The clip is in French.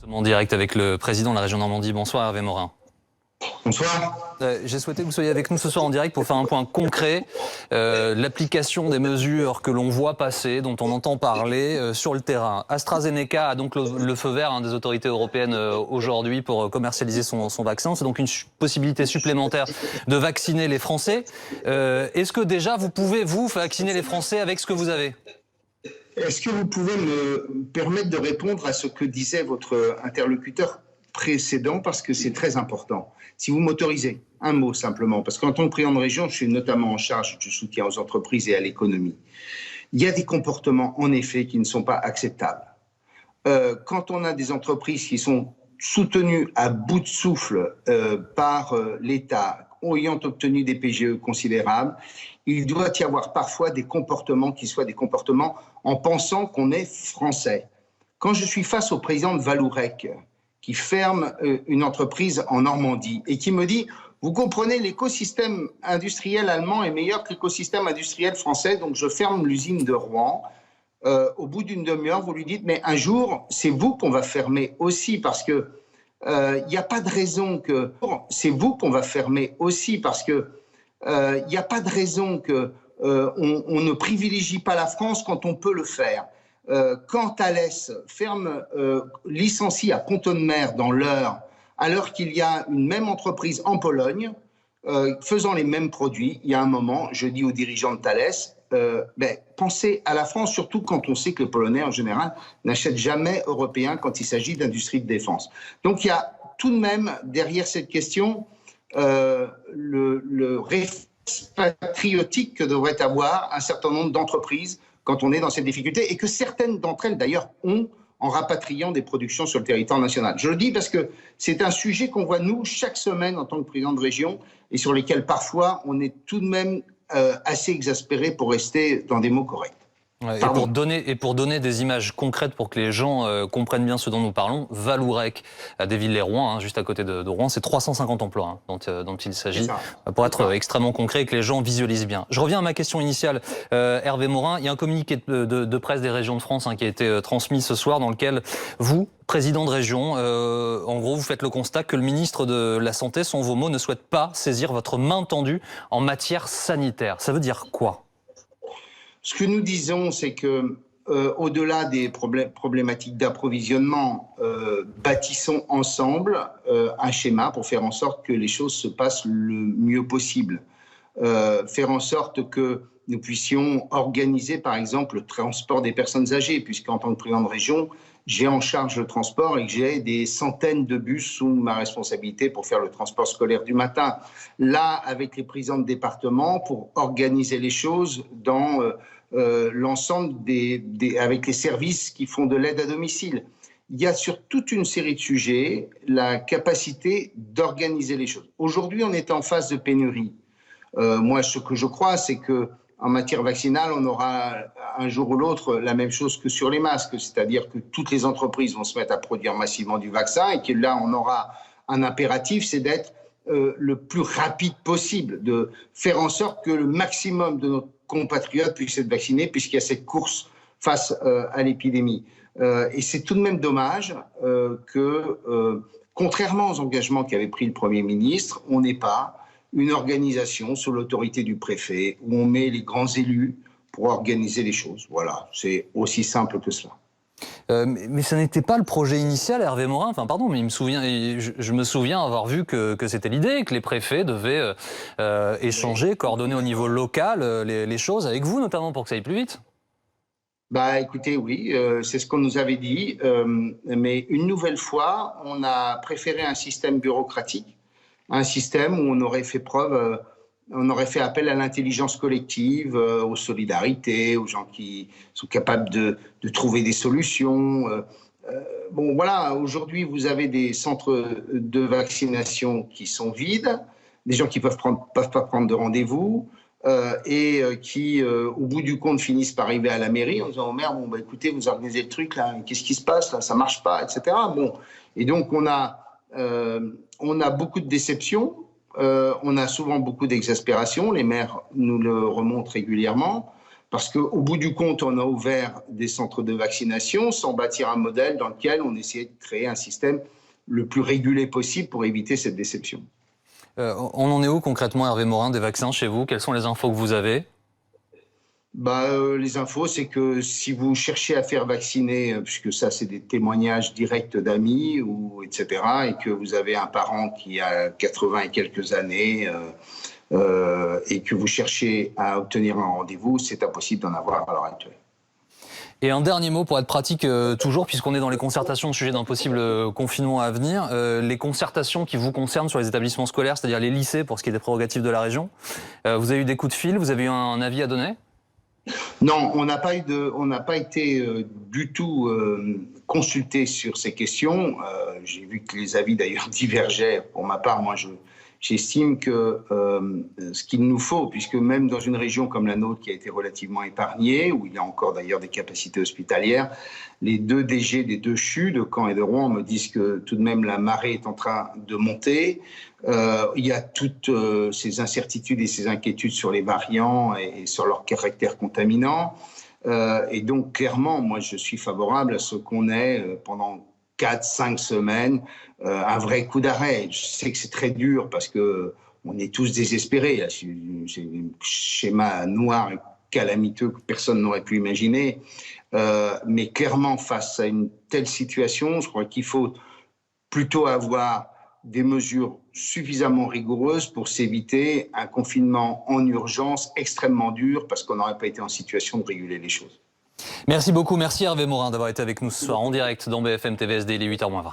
En direct avec le président de la région Normandie. Bonsoir Hervé Morin. Bonsoir. J'ai souhaité que vous soyez avec nous ce soir en direct pour faire un point concret. L'application des mesures que l'on voit passer, dont on entend parler sur le terrain. AstraZeneca a donc le feu vert des autorités européennes aujourd'hui pour commercialiser son vaccin. C'est donc une possibilité supplémentaire de vacciner les Français. Est-ce que déjà vous pouvez, vous, vacciner les Français avec ce que vous avez ? Est-ce que vous pouvez me permettre de répondre à ce que disait votre interlocuteur précédent, parce que c'est très important. Si vous m'autorisez, un mot simplement, parce qu'en tant que président de région, je suis notamment en charge du soutien aux entreprises et à l'économie. Il y a des comportements, en effet, qui ne sont pas acceptables. Quand on a des entreprises qui sont soutenues à bout de souffle par l'État, ayant obtenu des PGE considérables, il doit y avoir parfois des comportements qui soient des comportements en pensant qu'on est français. Quand je suis face au président de Vallourec, qui ferme une entreprise en Normandie et qui me dit « Vous comprenez, l'écosystème industriel allemand est meilleur que l'écosystème industriel français, donc je ferme l'usine de Rouen ». Au bout d'une demi-heure, vous lui dites « Mais un jour, c'est vous qu'on va fermer aussi parce que il n'y a pas de raison que… C'est vous qu'on va fermer aussi parce que il n'y a pas de raison que on ne privilégie pas la France quand on peut le faire. Quand Thales ferme, licencie à Pont-de-Mer dans l'Eure, alors qu'il y a une même entreprise en Pologne faisant les mêmes produits, il y a un moment, je dis aux dirigeants de Thales, pensez à la France, surtout quand on sait que les Polonais, en général, n'achètent jamais européen quand il s'agit d'industrie de défense. Donc il y a tout de même, derrière cette question, le réflexe patriotique que devrait avoir un certain nombre d'entreprises quand on est dans cette difficulté, et que certaines d'entre elles, d'ailleurs, ont en rapatriant des productions sur le territoire national. Je le dis parce que c'est un sujet qu'on voit, nous, chaque semaine en tant que président de région, et sur lesquels, parfois, on est tout de même assez exaspéré pour rester dans des mots corrects. Ouais, et pour donner des images concrètes pour que les gens comprennent bien ce dont nous parlons, Vallourec, à Desvillers-les-Rouen, juste à côté de Rouen, c'est 350 emplois dont il s'agit, pour être extrêmement concret et que les gens visualisent bien. Je reviens à ma question initiale, Hervé Morin. Il y a un communiqué de presse des régions de France qui a été transmis ce soir, dans lequel vous, président de région, en gros, vous faites le constat que le ministre de la Santé, sont vos mots, ne souhaite pas saisir votre main tendue en matière sanitaire. Ça veut dire quoi ? Ce que nous disons, c'est que, au-delà des problématiques d'approvisionnement, bâtissons ensemble un schéma pour faire en sorte que les choses se passent le mieux possible. Faire en sorte que nous puissions organiser, par exemple, le transport des personnes âgées, puisqu'en tant que président de région, j'ai en charge le transport et que j'ai des centaines de bus sous ma responsabilité pour faire le transport scolaire du matin. Là, avec les présidents de département, pour organiser les choses dans l'ensemble avec les services qui font de l'aide à domicile. Il y a sur toute une série de sujets la capacité d'organiser les choses. Aujourd'hui, on est en phase de pénurie. Moi, ce que je crois, c'est que en matière vaccinale, on aura un jour ou l'autre la même chose que sur les masques, c'est-à-dire que toutes les entreprises vont se mettre à produire massivement du vaccin et que là, on aura un impératif, c'est d'être le plus rapide possible, de faire en sorte que le maximum de nos compatriotes puissent être vaccinés, puisqu'il y a cette course face à l'épidémie. Et c'est tout de même dommage que, contrairement aux engagements qu'avait pris le Premier ministre, on n'ait pas une organisation sous l'autorité du préfet où on met les grands élus pour organiser les choses. Voilà, c'est aussi simple que cela. Mais ça n'était pas le projet initial, Hervé Morin. Enfin, pardon, mais je me souviens avoir vu que c'était l'idée, que les préfets devaient échanger, coordonner au niveau local les choses avec vous, notamment pour que ça aille plus vite. Bah, écoutez, oui, c'est ce qu'on nous avait dit, mais une nouvelle fois, on a préféré un système bureaucratique, un système où on aurait fait preuve, on aurait fait appel à l'intelligence collective, aux solidarités, aux gens qui sont capables de trouver des solutions. Bon, voilà, aujourd'hui, vous avez des centres de vaccination qui sont vides, des gens qui peuvent pas prendre de rendez-vous, et qui, au bout du compte, finissent par arriver à la mairie en disant « Oh merde, bon, bah, écoutez, vous organisez le truc, là, qu'est-ce qui se passe, là, ça marche pas, etc. » Bon, et donc, on a beaucoup de déceptions, on a souvent beaucoup d'exaspération, les maires nous le remontent régulièrement, Parce qu'au bout du compte, on a ouvert des centres de vaccination sans bâtir un modèle dans lequel on essayait de créer un système le plus régulé possible pour éviter cette déception. On en est où concrètement, Hervé Morin, des vaccins chez vous? Quelles sont les infos que vous avez? Les infos, c'est que si vous cherchez à faire vacciner, puisque ça, c'est des témoignages directs d'amis, etc., et que vous avez un parent qui a 80 et quelques années, et que vous cherchez à obtenir un rendez-vous, c'est impossible d'en avoir à l'heure actuelle. Et un dernier mot pour être pratique toujours, puisqu'on est dans les concertations au sujet d'un possible confinement à venir, les concertations qui vous concernent sur les établissements scolaires, c'est-à-dire les lycées pour ce qui est des prérogatives de la région, vous avez eu des coups de fil, vous avez eu un avis à donner? Non, on n'a pas été du tout consulté sur ces questions. J'ai vu que les avis d'ailleurs divergeaient. Pour ma part, moi, j'estime que ce qu'il nous faut, puisque même dans une région comme la nôtre qui a été relativement épargnée, où il y a encore d'ailleurs des capacités hospitalières, les deux DG des deux CHU de Caen et de Rouen me disent que tout de même la marée est en train de monter. Il y a toutes ces incertitudes et ces inquiétudes sur les variants et sur leur caractère contaminant. Et donc clairement, moi je suis favorable à ce qu'on ait pendant 4-5 semaines un vrai coup d'arrêt. Je sais que c'est très dur parce que on est tous désespérés. C'est un schéma noir et calamiteux que personne n'aurait pu imaginer. Mais clairement, face à une telle situation, je crois qu'il faut plutôt avoir des mesures suffisamment rigoureuses pour s'éviter un confinement en urgence extrêmement dur parce qu'on n'aurait pas été en situation de réguler les choses. Merci beaucoup, merci Hervé Morin d'avoir été avec nous ce soir en direct dans BFM TVSD, il est 8h moins 20.